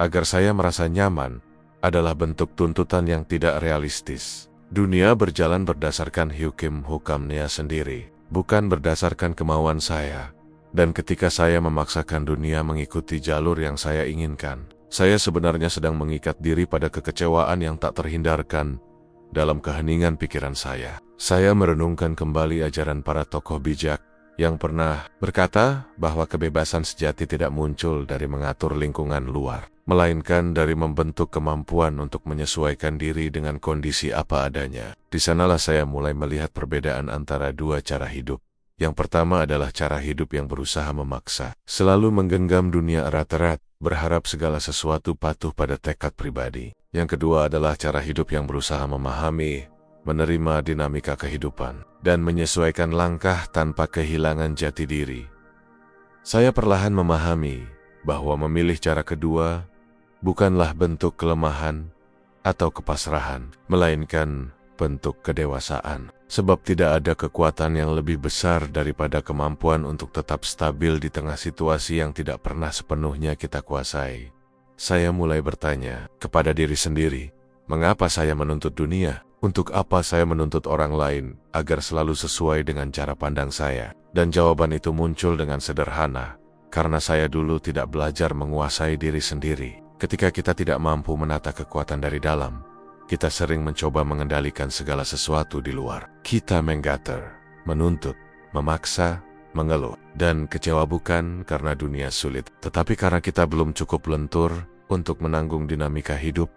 agar saya merasa nyaman adalah bentuk tuntutan yang tidak realistis. Dunia berjalan berdasarkan hukumnya sendiri, bukan berdasarkan kemauan saya. Dan ketika saya memaksakan dunia mengikuti jalur yang saya inginkan, saya sebenarnya sedang mengikat diri pada kekecewaan yang tak terhindarkan. Dalam keheningan pikiran saya merenungkan kembali ajaran para tokoh bijak yang pernah berkata bahwa kebebasan sejati tidak muncul dari mengatur lingkungan luar, melainkan dari membentuk kemampuan untuk menyesuaikan diri dengan kondisi apa adanya. Di sanalah saya mulai melihat perbedaan antara dua cara hidup. Yang pertama adalah cara hidup yang berusaha memaksa, selalu menggenggam dunia erat-erat, berharap segala sesuatu patuh pada tekad pribadi. Yang kedua adalah cara hidup yang berusaha memahami, menerima dinamika kehidupan, dan menyesuaikan langkah tanpa kehilangan jati diri. Saya perlahan memahami bahwa memilih cara kedua bukanlah bentuk kelemahan atau kepasrahan, melainkan bentuk kedewasaan. Sebab tidak ada kekuatan yang lebih besar daripada kemampuan untuk tetap stabil di tengah situasi yang tidak pernah sepenuhnya kita kuasai. Saya mulai bertanya kepada diri sendiri, mengapa saya menuntut dunia? Untuk apa saya menuntut orang lain agar selalu sesuai dengan cara pandang saya? Dan jawaban itu muncul dengan sederhana, karena saya dulu tidak belajar menguasai diri sendiri. Ketika kita tidak mampu menata kekuatan dari dalam, kita sering mencoba mengendalikan segala sesuatu di luar. Kita menggater, menuntut, memaksa, mengeluh, dan kecewa bukan karena dunia sulit, tetapi karena kita belum cukup lentur untuk menanggung dinamika hidup.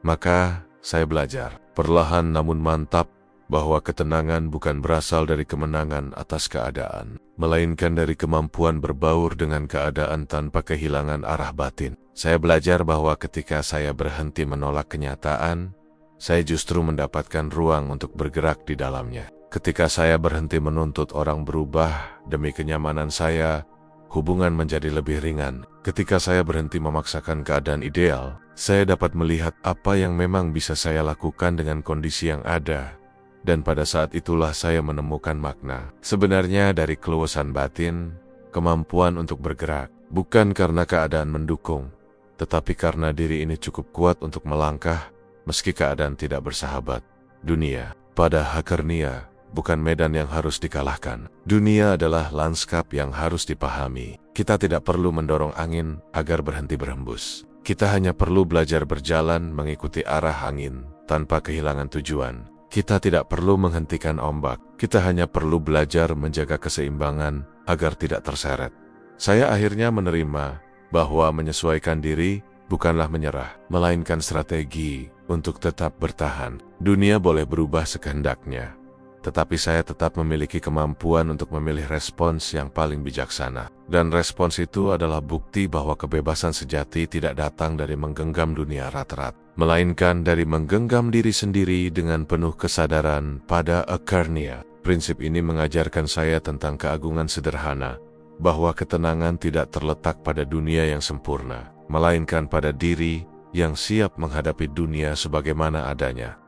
Maka, saya belajar, perlahan namun mantap, bahwa ketenangan bukan berasal dari kemenangan atas keadaan, melainkan dari kemampuan berbaur dengan keadaan tanpa kehilangan arah batin. Saya belajar bahwa ketika saya berhenti menolak kenyataan, saya justru mendapatkan ruang untuk bergerak di dalamnya. Ketika saya berhenti menuntut orang berubah demi kenyamanan saya, hubungan menjadi lebih ringan. Ketika saya berhenti memaksakan keadaan ideal, saya dapat melihat apa yang memang bisa saya lakukan dengan kondisi yang ada. Dan pada saat itulah saya menemukan makna sebenarnya dari keluasan batin, kemampuan untuk bergerak, bukan karena keadaan mendukung, tetapi karena diri ini cukup kuat untuk melangkah, meski keadaan tidak bersahabat. Dunia, pada hakikatnya, bukan medan yang harus dikalahkan. Dunia adalah lanskap yang harus dipahami. Kita tidak perlu mendorong angin agar berhenti berhembus. Kita hanya perlu belajar berjalan mengikuti arah angin tanpa kehilangan tujuan. Kita tidak perlu menghentikan ombak. Kita hanya perlu belajar menjaga keseimbangan agar tidak terseret. Saya akhirnya menerima bahwa menyesuaikan diri bukanlah menyerah, melainkan strategi untuk tetap bertahan. Dunia boleh berubah sekehendaknya, tetapi saya tetap memiliki kemampuan untuk memilih respons yang paling bijaksana. Dan respons itu adalah bukti bahwa kebebasan sejati tidak datang dari menggenggam dunia rat-rat, melainkan dari menggenggam diri sendiri dengan penuh kesadaran pada akarnya. Prinsip ini mengajarkan saya tentang keagungan sederhana, bahwa ketenangan tidak terletak pada dunia yang sempurna, melainkan pada diri yang siap menghadapi dunia sebagaimana adanya.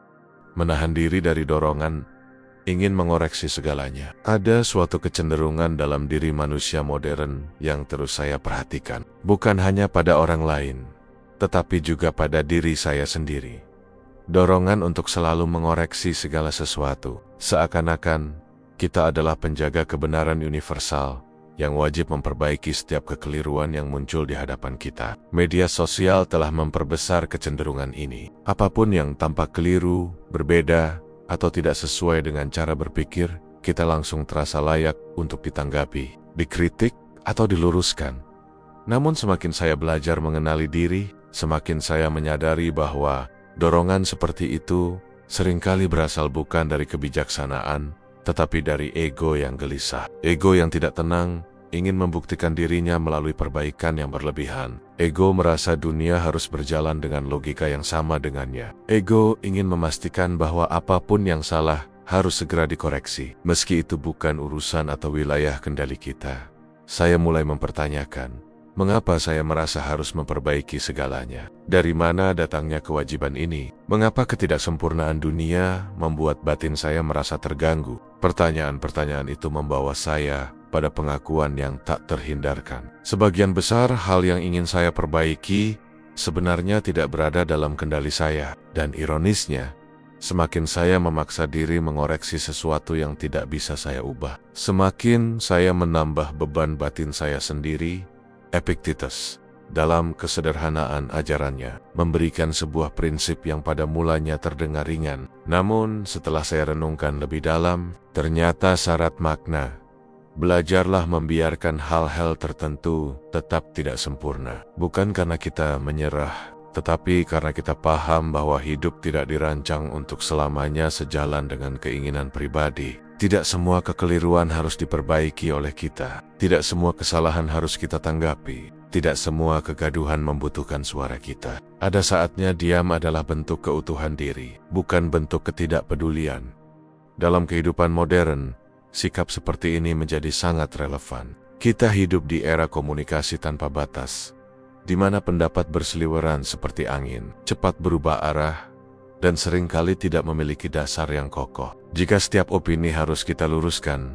Menahan diri dari dorongan ingin mengoreksi segalanya. Ada suatu kecenderungan dalam diri manusia modern yang terus saya perhatikan. Bukan hanya pada orang lain, tetapi juga pada diri saya sendiri. Dorongan untuk selalu mengoreksi segala sesuatu. Seakan-akan kita adalah penjaga kebenaran universal yang wajib memperbaiki setiap kekeliruan yang muncul di hadapan kita. Media sosial telah memperbesar kecenderungan ini. Apapun yang tampak keliru, berbeda, atau tidak sesuai dengan cara berpikir, kita langsung terasa layak untuk ditanggapi, dikritik, atau diluruskan. Namun semakin saya belajar mengenali diri, semakin saya menyadari bahwa dorongan seperti itu seringkali berasal bukan dari kebijaksanaan, tetapi dari ego yang gelisah. Ego yang tidak tenang ingin membuktikan dirinya melalui perbaikan yang berlebihan. Ego merasa dunia harus berjalan dengan logika yang sama dengannya. Ego ingin memastikan bahwa apapun yang salah harus segera dikoreksi, meski itu bukan urusan atau wilayah kendali kita. Saya mulai mempertanyakan, mengapa saya merasa harus memperbaiki segalanya? Dari mana datangnya kewajiban ini? Mengapa ketidaksempurnaan dunia membuat batin saya merasa terganggu? Pertanyaan-pertanyaan itu membawa saya pada pengakuan yang tak terhindarkan. Sebagian besar hal yang ingin saya perbaiki sebenarnya tidak berada dalam kendali saya. Dan ironisnya, semakin saya memaksa diri mengoreksi sesuatu yang tidak bisa saya ubah, semakin saya menambah beban batin saya sendiri. Epictetus, dalam kesederhanaan ajarannya, memberikan sebuah prinsip yang pada mulanya terdengar ringan. Namun setelah saya renungkan lebih dalam, ternyata syarat makna. Belajarlah membiarkan hal-hal tertentu tetap tidak sempurna. Bukan karena kita menyerah, tetapi karena kita paham bahwa hidup tidak dirancang untuk selamanya sejalan dengan keinginan pribadi. Tidak semua kekeliruan harus diperbaiki oleh kita. Tidak semua kesalahan harus kita tanggapi. Tidak semua kegaduhan membutuhkan suara kita. Ada saatnya diam adalah bentuk keutuhan diri, bukan bentuk ketidakpedulian. Dalam kehidupan modern, sikap seperti ini menjadi sangat relevan. Kita hidup di era komunikasi tanpa batas, di mana pendapat berseliweran seperti angin, cepat berubah arah, dan seringkali tidak memiliki dasar yang kokoh. Jika setiap opini harus kita luruskan,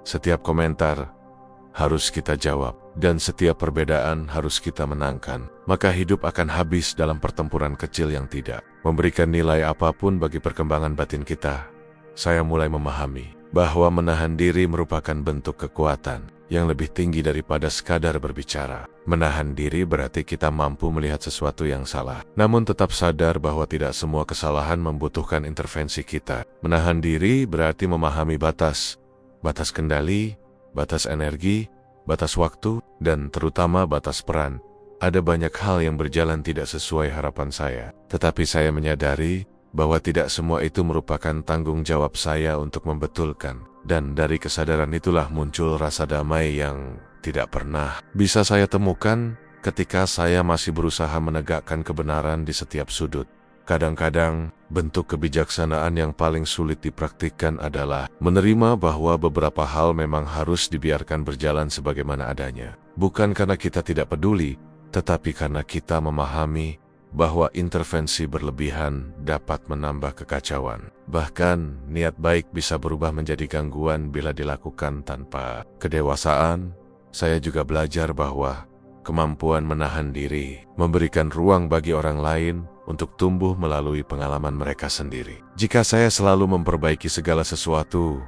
setiap komentar harus kita jawab, dan setiap perbedaan harus kita menangkan, maka hidup akan habis dalam pertempuran kecil yang tidak memberikan nilai apapun bagi perkembangan batin kita. Saya mulai memahami bahwa menahan diri merupakan bentuk kekuatan yang lebih tinggi daripada sekadar berbicara. Menahan diri berarti kita mampu melihat sesuatu yang salah, namun tetap sadar bahwa tidak semua kesalahan membutuhkan intervensi kita. Menahan diri berarti memahami batas kendali, batas energi, batas waktu, dan terutama batas peran ada banyak hal yang berjalan tidak sesuai harapan saya. Tetapi saya menyadari bahwa tidak semua itu merupakan tanggung jawab saya untuk membetulkan. Dan dari kesadaran itulah muncul rasa damai yang tidak pernah bisa saya temukan ketika saya masih berusaha menegakkan kebenaran di setiap sudut. Kadang-kadang, bentuk kebijaksanaan yang paling sulit dipraktikkan adalah menerima bahwa beberapa hal memang harus dibiarkan berjalan sebagaimana adanya. Bukan karena kita tidak peduli, tetapi karena kita memahami bahwa intervensi berlebihan dapat menambah kekacauan. Bahkan, niat baik bisa berubah menjadi gangguan bila dilakukan tanpa kedewasaan. Saya juga belajar bahwa kemampuan menahan diri, memberikan ruang bagi orang lain untuk tumbuh melalui pengalaman mereka sendiri. Jika saya selalu memperbaiki segala sesuatu,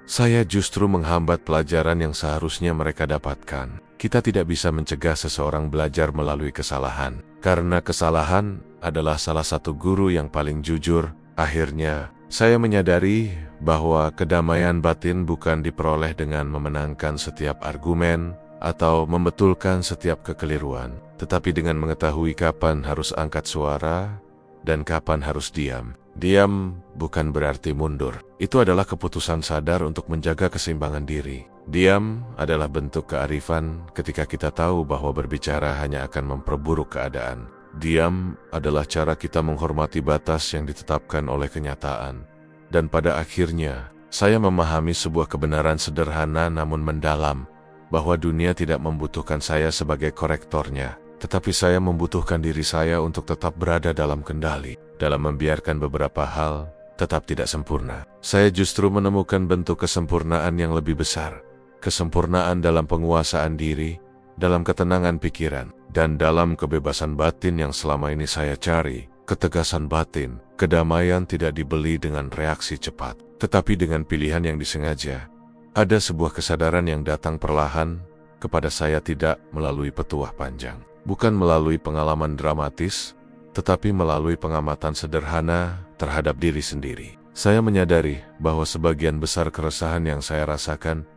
saya justru menghambat pelajaran yang seharusnya mereka dapatkan. Kita tidak bisa mencegah seseorang belajar melalui kesalahan, karena kesalahan adalah salah satu guru yang paling jujur. Akhirnya, saya menyadari bahwa kedamaian batin bukan diperoleh dengan memenangkan setiap argumen atau membetulkan setiap kekeliruan, tetapi dengan mengetahui kapan harus angkat suara dan kapan harus diam. Diam bukan berarti mundur. Itu adalah keputusan sadar untuk menjaga keseimbangan diri. Diam adalah bentuk kearifan ketika kita tahu bahwa berbicara hanya akan memperburuk keadaan. Diam adalah cara kita menghormati batas yang ditetapkan oleh kenyataan. Dan pada akhirnya, saya memahami sebuah kebenaran sederhana namun mendalam, bahwa dunia tidak membutuhkan saya sebagai korektornya, tetapi saya membutuhkan diri saya untuk tetap berada dalam kendali, dalam membiarkan beberapa hal tetap tidak sempurna. Saya justru menemukan bentuk kesempurnaan yang lebih besar, kesempurnaan dalam penguasaan diri, dalam ketenangan pikiran, dan dalam kebebasan batin yang selama ini saya cari. Ketegasan batin, kedamaian tidak dibeli dengan reaksi cepat, tetapi dengan pilihan yang disengaja. Ada sebuah kesadaran yang datang perlahan kepada saya, tidak melalui petuah panjang, bukan melalui pengalaman dramatis, tetapi melalui pengamatan sederhana terhadap diri sendiri. Saya menyadari bahwa sebagian besar keresahan yang saya rasakan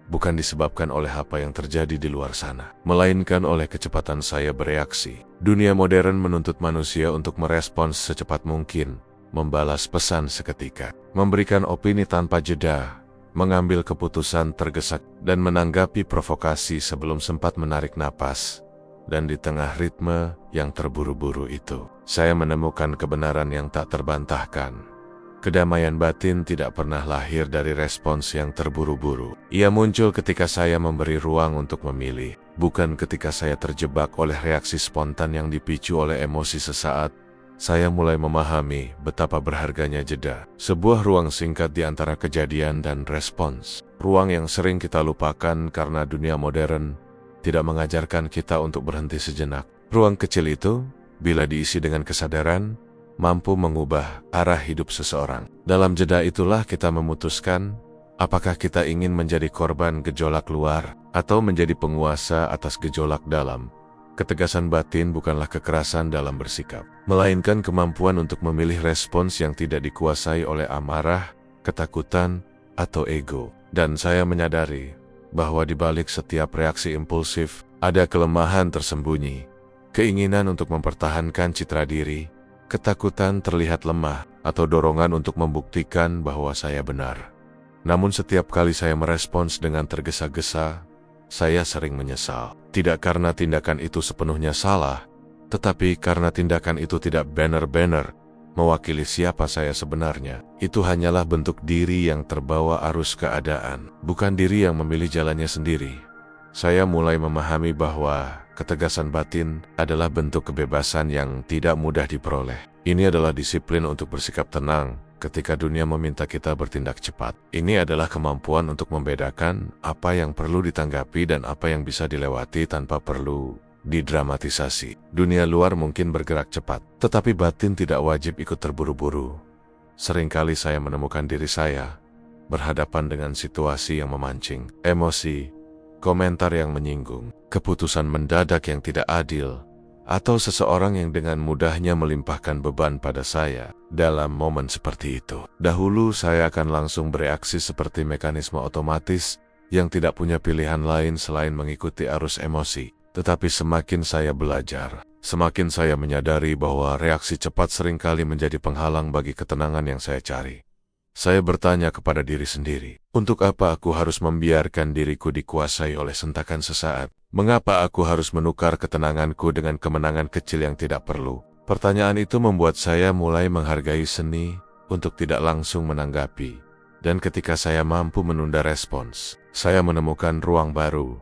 bukan disebabkan oleh apa yang terjadi di luar sana, melainkan oleh kecepatan saya bereaksi. Dunia modern menuntut manusia untuk merespons secepat mungkin, membalas pesan seketika, memberikan opini tanpa jeda, mengambil keputusan tergesa dan menanggapi provokasi sebelum sempat menarik napas. Dan di tengah ritme yang terburu-buru itu, saya menemukan kebenaran yang tak terbantahkan. Kedamaian batin tidak pernah lahir dari respons yang terburu-buru. Ia muncul ketika saya memberi ruang untuk memilih, bukan ketika saya terjebak oleh reaksi spontan yang dipicu oleh emosi sesaat. Saya mulai memahami betapa berharganya jeda, sebuah ruang singkat di antara kejadian dan respons. Ruang yang sering kita lupakan karena dunia modern tidak mengajarkan kita untuk berhenti sejenak. Ruang kecil itu, bila diisi dengan kesadaran, mampu mengubah arah hidup seseorang. Dalam jeda itulah kita memutuskan apakah kita ingin menjadi korban gejolak luar atau menjadi penguasa atas gejolak dalam. Ketegasan batin bukanlah kekerasan dalam bersikap, melainkan kemampuan untuk memilih respons yang tidak dikuasai oleh amarah, ketakutan, atau ego. Dan saya menyadari bahwa di balik setiap reaksi impulsif ada kelemahan tersembunyi, keinginan untuk mempertahankan citra diri, ketakutan terlihat lemah, atau dorongan untuk membuktikan bahwa saya benar. Namun setiap kali saya merespons dengan tergesa-gesa, saya sering menyesal. Tidak karena tindakan itu sepenuhnya salah, tetapi karena tindakan itu tidak benar-benar mewakili siapa saya sebenarnya. Itu hanyalah bentuk diri yang terbawa arus keadaan, bukan diri yang memilih jalannya sendiri. Saya mulai memahami bahwa ketegasan batin adalah bentuk kebebasan yang tidak mudah diperoleh. Ini adalah disiplin untuk bersikap tenang ketika dunia meminta kita bertindak cepat. Ini adalah kemampuan untuk membedakan apa yang perlu ditanggapi dan apa yang bisa dilewati tanpa perlu didramatisasi. Dunia luar mungkin bergerak cepat, tetapi batin tidak wajib ikut terburu-buru. Seringkali saya menemukan diri saya berhadapan dengan situasi yang memancing emosi, komentar yang menyinggung, keputusan mendadak yang tidak adil, atau seseorang yang dengan mudahnya melimpahkan beban pada saya. Dalam momen seperti itu, dahulu saya akan langsung bereaksi seperti mekanisme otomatis yang tidak punya pilihan lain selain mengikuti arus emosi. Tetapi semakin saya belajar, semakin saya menyadari bahwa reaksi cepat seringkali menjadi penghalang bagi ketenangan yang saya cari. Saya bertanya kepada diri sendiri, untuk apa aku harus membiarkan diriku dikuasai oleh sentakan sesaat? Mengapa aku harus menukar ketenanganku dengan kemenangan kecil yang tidak perlu? Pertanyaan itu membuat saya mulai menghargai seni untuk tidak langsung menanggapi. Dan ketika saya mampu menunda respons, saya menemukan ruang baru.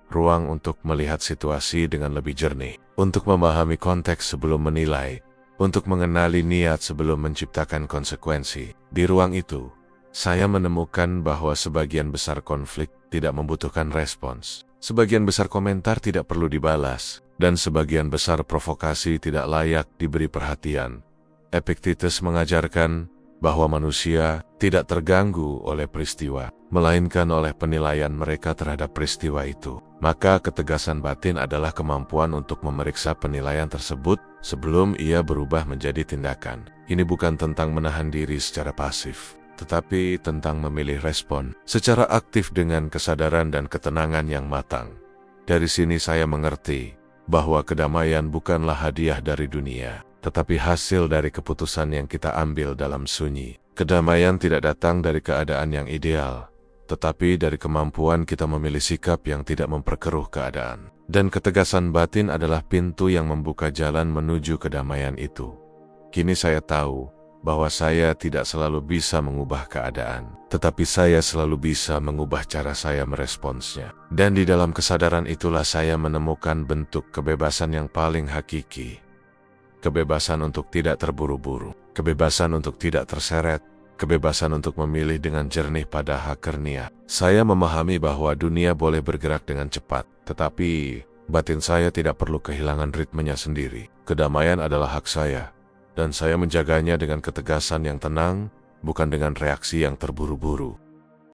Ruang untuk melihat situasi dengan lebih jernih, untuk memahami konteks sebelum menilai, untuk mengenali niat sebelum menciptakan konsekuensi. Di ruang itu, saya menemukan bahwa sebagian besar konflik tidak membutuhkan respons, sebagian besar komentar tidak perlu dibalas, dan sebagian besar provokasi tidak layak diberi perhatian. Epictetus mengajarkan bahwa manusia tidak terganggu oleh peristiwa, melainkan oleh penilaian mereka terhadap peristiwa itu. Maka ketegasan batin adalah kemampuan untuk memeriksa penilaian tersebut sebelum ia berubah menjadi tindakan. Ini bukan tentang menahan diri secara pasif, tetapi tentang memilih respon secara aktif dengan kesadaran dan ketenangan yang matang. Dari sini saya mengerti bahwa kedamaian bukanlah hadiah dari dunia, tetapi hasil dari keputusan yang kita ambil dalam sunyi. Kedamaian tidak datang dari keadaan yang ideal, tetapi dari kemampuan kita memilih sikap yang tidak memperkeruh keadaan. Dan ketegasan batin adalah pintu yang membuka jalan menuju kedamaian itu. Kini saya tahu bahwa saya tidak selalu bisa mengubah keadaan, tetapi saya selalu bisa mengubah cara saya meresponsnya. Dan di dalam kesadaran itulah saya menemukan bentuk kebebasan yang paling hakiki. Kebebasan untuk tidak terburu-buru, kebebasan untuk tidak terseret, kebebasan untuk memilih dengan jernih pada hakar niat. Saya memahami bahwa dunia boleh bergerak dengan cepat, tetapi batin saya tidak perlu kehilangan ritmenya sendiri. Kedamaian adalah hak saya, dan saya menjaganya dengan ketegasan yang tenang, bukan dengan reaksi yang terburu-buru.